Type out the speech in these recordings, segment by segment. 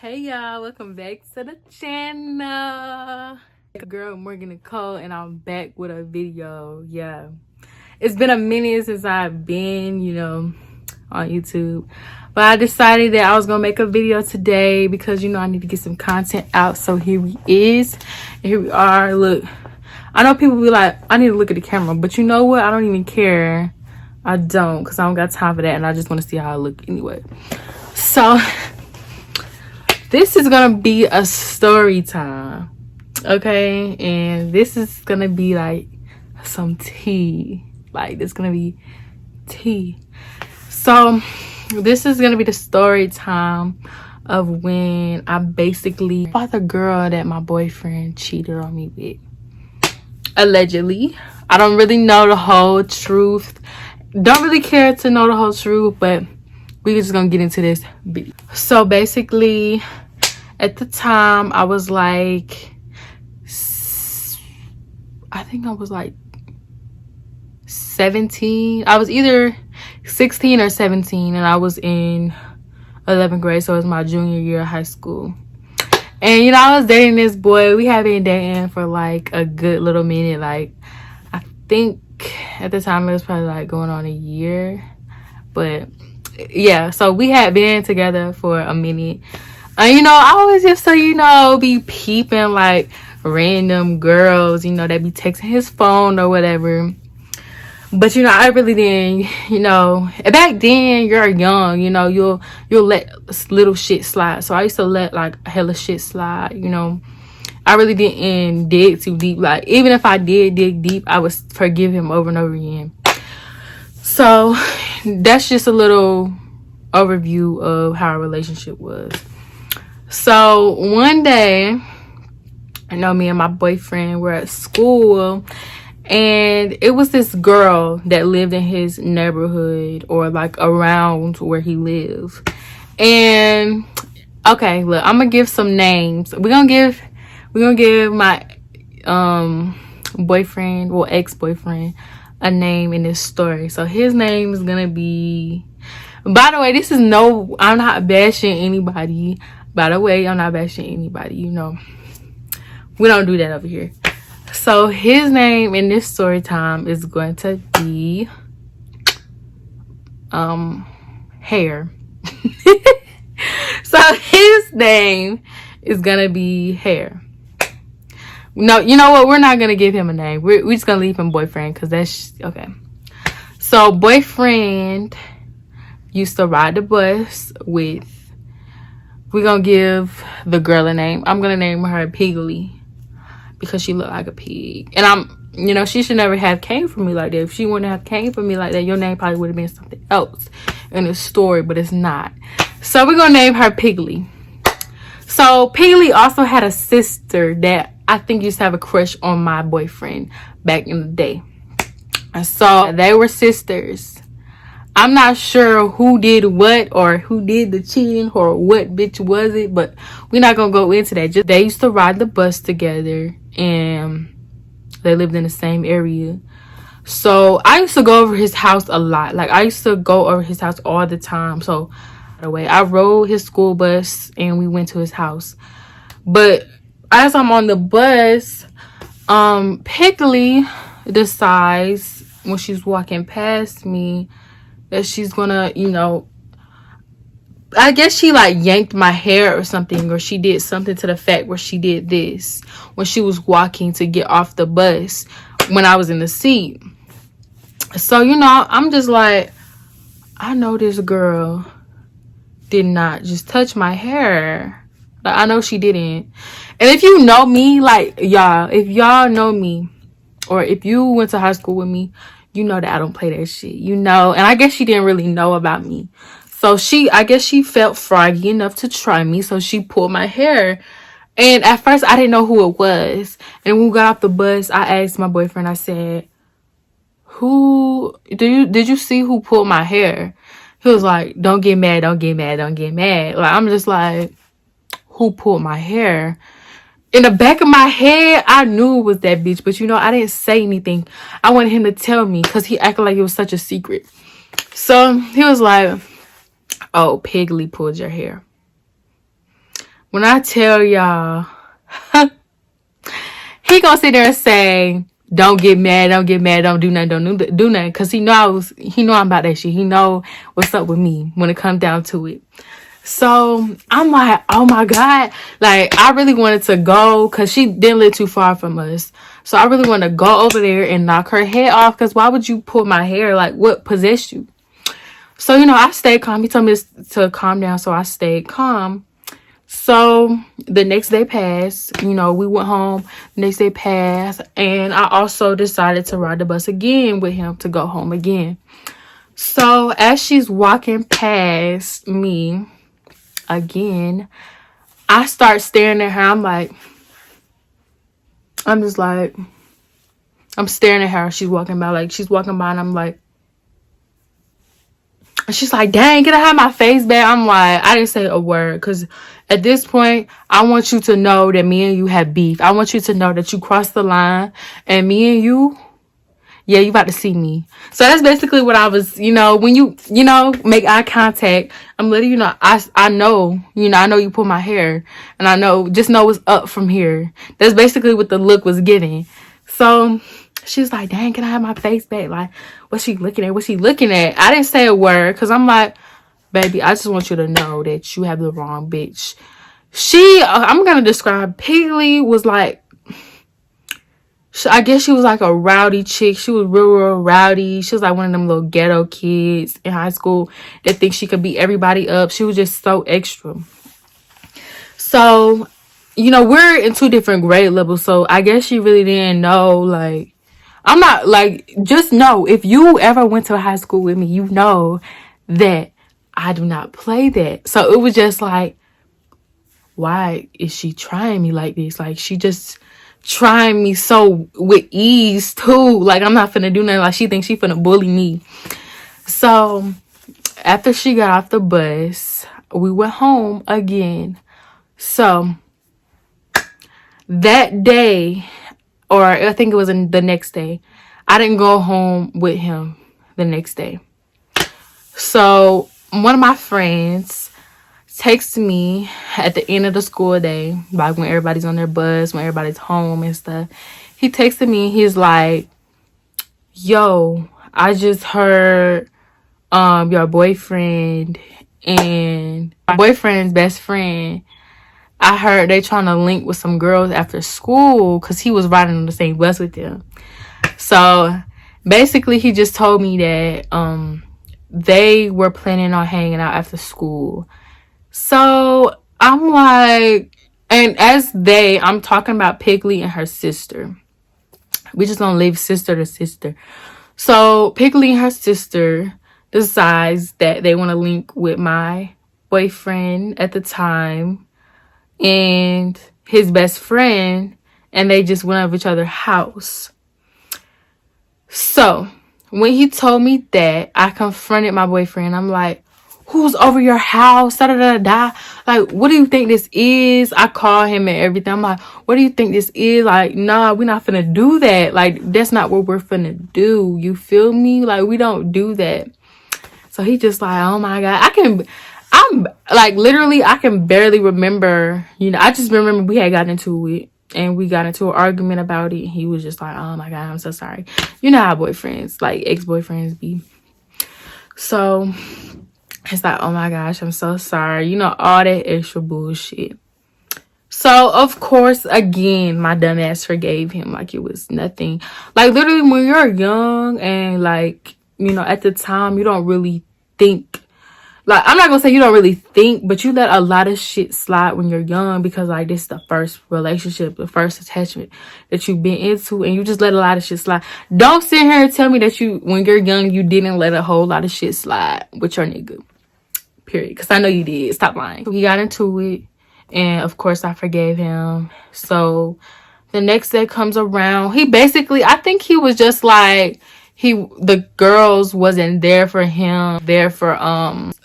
Hey y'all, welcome back to the channel. Girl Morgan Nicole, and I'm back with a video. Yeah, it's been a minute since I've been on YouTube, but I decided that I was gonna make a video today because I need to get some content out. So here we is, and here we are. Look, I know people be like, I need to look at the camera, but you know what, I don't even care. I don't, because I don't got time for that, and I just want to see how I look anyway. So this is gonna be a story time, okay? And this is gonna be like some tea. Like, this gonna be tea. So this is gonna be the story time of when I basically fought the girl that my boyfriend cheated on me with. Allegedly. I don't really know the whole truth. Don't really care to know the whole truth, but we're just gonna get into this video. So basically, at the time, I was like, I think I was like 17. I was either 16 or 17, and I was in 11th grade, so it was my junior year of high school. And I was dating this boy. We had been dating for like a good little minute. Like, I think at the time it was probably like going on a year, but yeah, so we had been together for a minute. I always used to, be peeping like random girls, that be texting his phone or whatever. But, I really didn't, back then you're young, you'll let little shit slide. So I used to let like hella shit slide, I really didn't dig too deep. Like, even if I did dig deep, I would forgive him over and over again. So that's just a little overview of how our relationship was. So one day, me and my boyfriend were at school, and it was this girl that lived in his neighborhood, or like around where he lived. And okay, look, I'm gonna give some names. We're gonna give my boyfriend, well, ex-boyfriend, a name in this story. So his name is gonna be, by the way, I'm not bashing anybody. By the way, I'm not bashing anybody, we don't do that over here. So his name in this story time is going to be Hair. So his name is gonna be Hair. No, you know what, we're not gonna give him a name. We're just gonna leave him boyfriend, because that's okay. So boyfriend used to ride the bus with, we're gonna give the girl a name. I'm gonna name her Piggly, because she looked like a pig. And she should never have came for me like that. If she wouldn't have came for me like that, your name probably would have been something else in the story, but it's not. So we're gonna name her Piggly. So Piggly also had a sister that I think used to have a crush on my boyfriend back in the day. And so they were sisters. I'm not sure who did what, or who did the cheating, or what bitch was it, but we're not gonna go into that. Just, they used to ride the bus together, and they lived in the same area. So I used to go over his house a lot. Like, I used to go over his house all the time. So by the way, I rode his school bus and we went to his house. But as I'm on the bus, Piggly decides when she's walking past me that she's gonna, I guess she like yanked my hair or something, or she did something to the fact where she did this when she was walking to get off the bus when I was in the seat. So, I'm just like, I know this girl did not just touch my hair. Like, I know she didn't. And if you know me, like, if y'all know me, or if you went to high school with me, you know that I don't play that shit, and I guess she didn't really know about me. So I guess she felt froggy enough to try me. So she pulled my hair. And at first I didn't know who it was. And when we got off the bus, I asked my boyfriend, I said, did you see who pulled my hair? He was like, don't get mad, don't get mad, don't get mad. Like, I'm just like, who pulled my hair? In the back of my head, I knew it was that bitch, but I didn't say anything. I wanted him to tell me, because he acted like it was such a secret. So he was like, oh, Piggly pulled your hair. When I tell y'all, he gonna sit there and say, don't get mad, don't get mad, don't do nothing, don't do nothing. Cause he know I'm about that shit. He know what's up with me when it comes down to it. So I'm like, oh my God. Like, I really wanted to go because she didn't live too far from us. So I really wanted to go over there and knock her head off. Because why would you pull my hair? Like, what possessed you? So, I stayed calm. He told me to calm down. So I stayed calm. So the next day passed. We went home. The next day passed. And I also decided to ride the bus again with him to go home again. So as she's walking past me, again, I start staring at her. I'm just like, I'm staring at her. She's walking by, and I'm like, and she's like, dang, can I have my face back? I'm like, I didn't say a word, because at this point, I want you to know that me and you have beef. I want you to know that you crossed the line, and me and you, yeah, you about to see me. So that's basically what I was, when you make eye contact, I'm letting you know, I know, I know you pull my hair, and I know, just know what's up from here. That's basically what the look was getting. So she's like, dang, can I have my face back? Like, what's she looking at? What's she looking at? I didn't say a word, because I'm like, baby, I just want you to know that you have the wrong bitch. I'm going to describe, Piggly was like, I guess she was like a rowdy chick. She was real rowdy. She was like one of them little ghetto kids in high school that think she could beat everybody up. She was just so extra. So, we're in 2 different grade levels. So I guess she really didn't know, like, I'm not, like, just know, if you ever went to high school with me, you know that I do not play that. So it was just like, why is she trying me like this? Like, she just trying me so with ease too. Like, I'm not finna do nothing. Like, she thinks she finna bully me. So after she got off the bus, we went home again. So that day, or I think it was the next day, I didn't go home with him the next day. So one of my friends texts me at the end of the school day, like when everybody's on their bus, when everybody's home and stuff. He texted me, he's like, yo, I just heard your boyfriend and my boyfriend's best friend, I heard they trying to link with some girls after school, because he was riding on the same bus with them. So basically he just told me that they were planning on hanging out after school. So I'm like, and I'm talking about Piggly and her sister. We just gonna leave sister to sister. So Piggly and her sister decides that they want to link with my boyfriend at the time and his best friend, and they just went over each other's house. So when he told me that, I confronted my boyfriend. I'm like, who's over your house? Da, da, da, da. Like, what do you think this is? I call him and everything. I'm like, what do you think this is? Like, nah, we're not finna do that. Like, that's not what we're finna do. You feel me? Like, we don't do that. So he just like, oh my God. I'm like, literally, I can barely remember. I just remember we had gotten into it. And we got into an argument about it. He was just like, oh my God, I'm so sorry. You know how boyfriends, like ex-boyfriends be. So it's like, oh my gosh, I'm so sorry. All that extra bullshit. So, of course, again, my dumb ass forgave him like it was nothing. Like, literally, when you're young and, like, at the time, you don't really think. Like, I'm not gonna say you don't really think, but you let a lot of shit slide when you're young, because, like, this is the first relationship, the first attachment that you've been into, and you just let a lot of shit slide. Don't sit here and tell me that when you're young, you didn't let a whole lot of shit slide with your nigga. Period. Because I know you did. Stop lying. We got into it, and, of course, I forgave him. So the next day comes around. He basically, I think he was just like, the girls wasn't there for him, there for,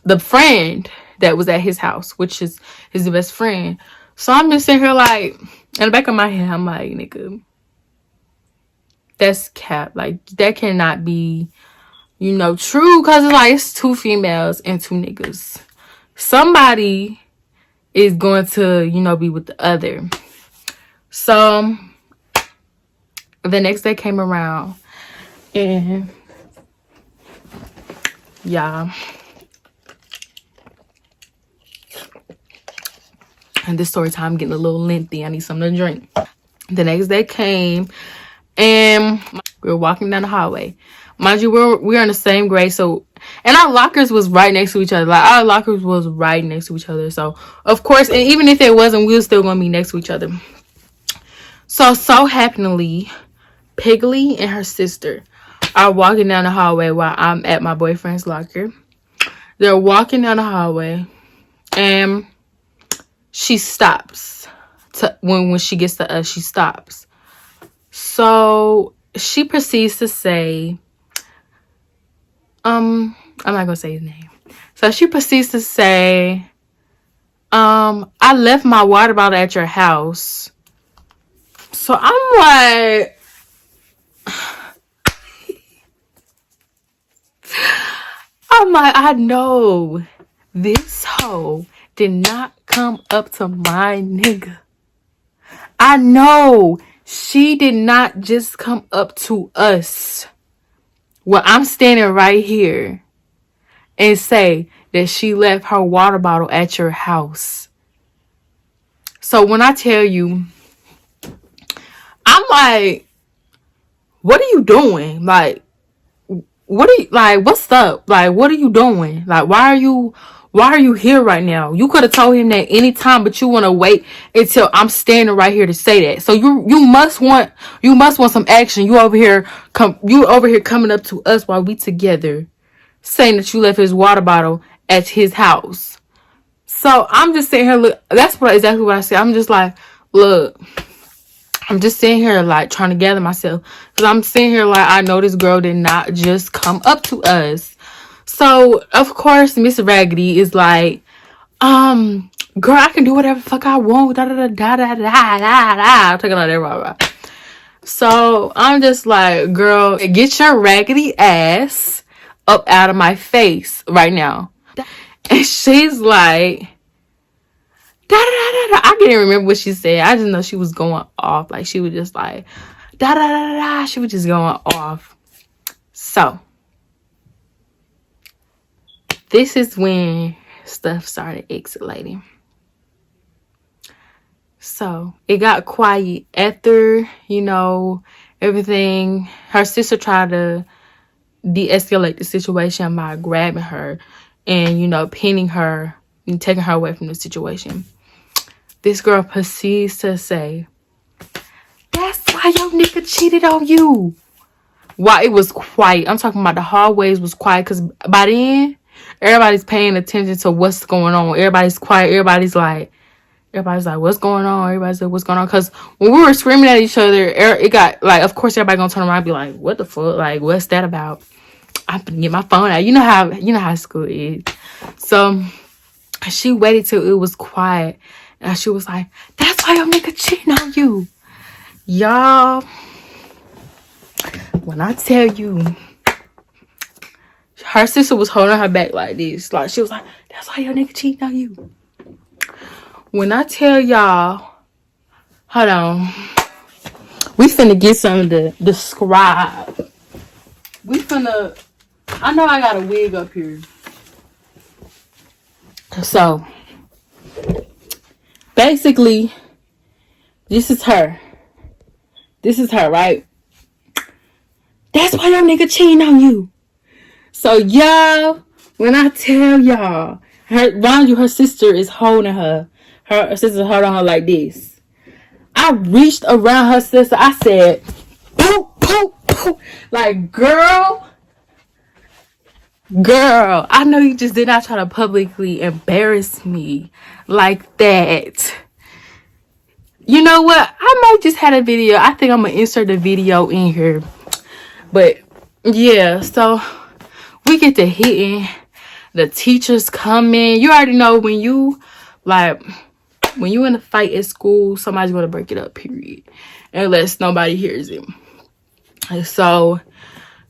the friend that was at his house, which is his best friend. So I'm just sitting here like, in the back of my head, I'm like, nigga, that's cap. Like, that cannot be, true. Because it's like, it's 2 females and 2 niggas. Somebody is going to, you know, be with the other. So the next day came around, and y'all, and this story time getting a little lengthy. I need something to drink. The next day came, and we were walking down the hallway. Mind you, we're in the same grade, so, and our lockers was right next to each other. Like, our lockers was right next to each other. So of course, and even if it wasn't, we were still gonna be next to each other. So happeningly, Piggly and her sister are walking down the hallway while I'm at my boyfriend's locker. They're walking down the hallway, and she stops. When she gets to us, she stops. So she proceeds to say, I'm not gonna say his name. So she proceeds to say, I left my water bottle at your house. So I'm like, I know this hoe did not come up to my nigga. I know she did not just come up to us. Well, I'm standing right here and say that she left her water bottle at your house. So when I tell you, I'm like, what are you doing? Like, what's up? Like, what are you doing? Like, why are you here right now? You could have told him that anytime, but you want to wait until I'm standing right here to say that. So you must want some action. You over here coming up to us while we together, saying that you left his water bottle at his house. So I'm just sitting here, look, that's exactly what I said. I'm just like, look, I'm just sitting here like trying to gather myself, because I'm sitting here like, I know this girl did not just come up to us. So of course Miss Raggedy is like, girl, I can do whatever the fuck I want. Da da da da da da da da. Taking out everybody. So I'm just like, girl, get your raggedy ass up out of my face right now. And she's like, da da da da. I can't even remember what she said. I just know she was going off. Like, she was just like, da da da da. She was just going off. So this is when stuff started escalating. So it got quiet after, you know, everything. Her sister tried to de-escalate the situation by grabbing her and, you know, pinning her and taking her away from the situation. This girl proceeds to say, that's why your nigga cheated on you. While it was quiet, I'm talking about the hallways was quiet, because by then everybody's paying attention to what's going on. Everybody's quiet. Everybody's like, what's going on? Everybody's like, what's going on? Because when we were screaming at each other, it got like, of course everybody gonna turn around and be like, what the fuck? Like, what's that about? I'm gonna get my phone out. You know how school is. So she waited till it was quiet, and she was like, that's why your nigga cheating on you. Y'all, when I tell you, her sister was holding her back like this. Like, she was like, that's why your nigga cheating on you. When I tell y'all, hold on, we finna get something to describe. I know I got a wig up here. So, basically, this is her. This is her, right? That's why your nigga cheating on you. So, y'all, when I tell y'all, her sister is holding her. Her sister holding her like this. I reached around her sister. I said, poof, poof, poof. Like, girl, I know you just did not try to publicly embarrass me like that. You know what? I might just had a video. I think I'm going to insert the video in here. But, yeah, so we get to hitting. The teachers come in. You already know when you in a fight at school, somebody's going to break it up, period. Unless nobody hears it. And so,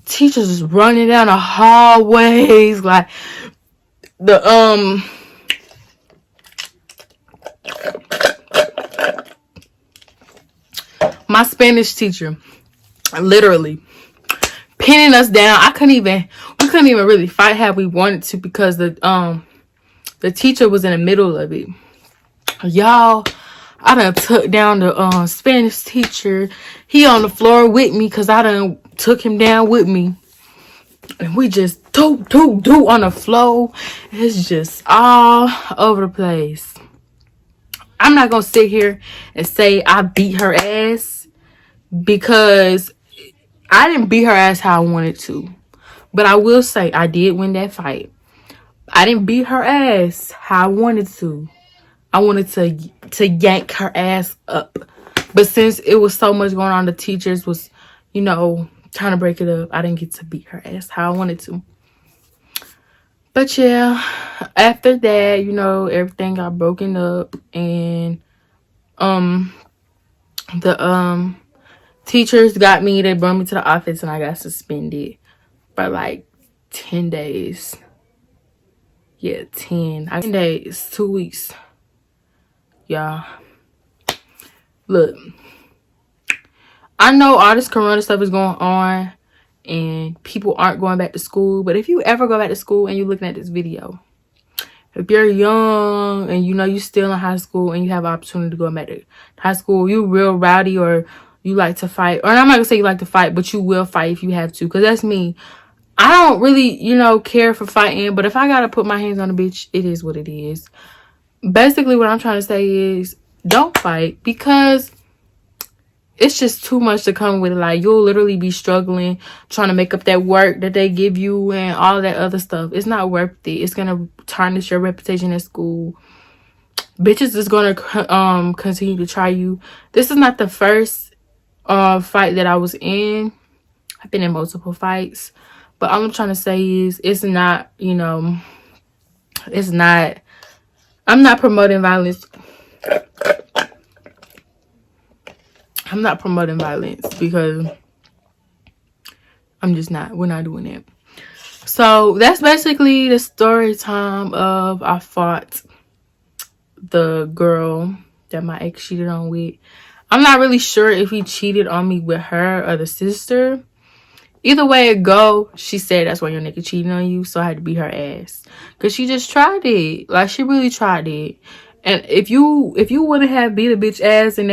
teachers is running down the hallways. Like, the My Spanish teacher, literally pinning us down. We couldn't even really fight how we wanted to because the teacher was in the middle of it. Y'all, I done took down the Spanish teacher. He on the floor with me because I done took him down with me. And we just do on the floor. It's just all over the place. I'm not going to sit here and say I beat her ass because I didn't beat her ass how I wanted to. But I will say I did win that fight. I didn't beat her ass how I wanted to. I wanted to yank her ass up. But since it was so much going on, the teachers was, trying to break it up. I didn't get to beat her ass how I wanted to. But yeah, after that, everything got broken up, and the teachers got me. They brought me to the office, and I got suspended for like 10 days. Yeah, 10 days, 2 weeks. Y'all, look, I know all this corona stuff is going on and people aren't going back to school, but if you ever go back to school and you're looking at this video, if you're young and you're still in high school and you have an opportunity to go back to high school, you real rowdy or you like to fight, or I'm not gonna say you like to fight, but you will fight if you have to, because that's me. I don't really care for fighting, but if I gotta put my hands on a bitch, it is what it is. Basically what I'm trying to say is don't fight, because it's just too much to come with it. Like, you'll literally be struggling trying to make up that work that they give you and all that other stuff. It's not worth it. It's gonna tarnish your reputation at school. Bitches is gonna continue to try you. This is not the first fight that I was in. I've been in multiple fights, but all I'm trying to say is it's not, it's not, I'm not promoting violence. I'm not promoting violence because I'm just not. We're not doing it. So that's basically the story time of I fought the girl that my ex cheated on with. I'm not really sure if he cheated on me with her or the sister. Either way it go, she said that's why your nigga cheating on you, so I had to beat her ass. Because she just tried it. Like, she really tried it. And if you wouldn't have beat a bitch ass in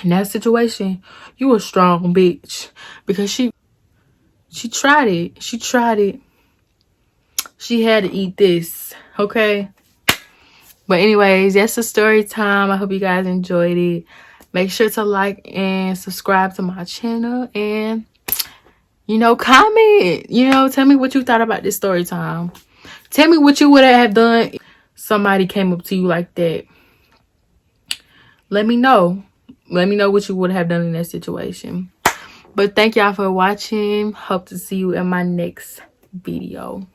that situation, you a strong bitch, because she tried it. She tried it. She had to eat this, okay? But anyways, that's the story time. I hope you guys enjoyed it. Make sure to like and subscribe to my channel, and comment. Tell me what you thought about this story time. Tell me what you would have done if somebody came up to you like that. Let me know. Let me know what you would have done in that situation. But thank y'all for watching. Hope to see you in my next video.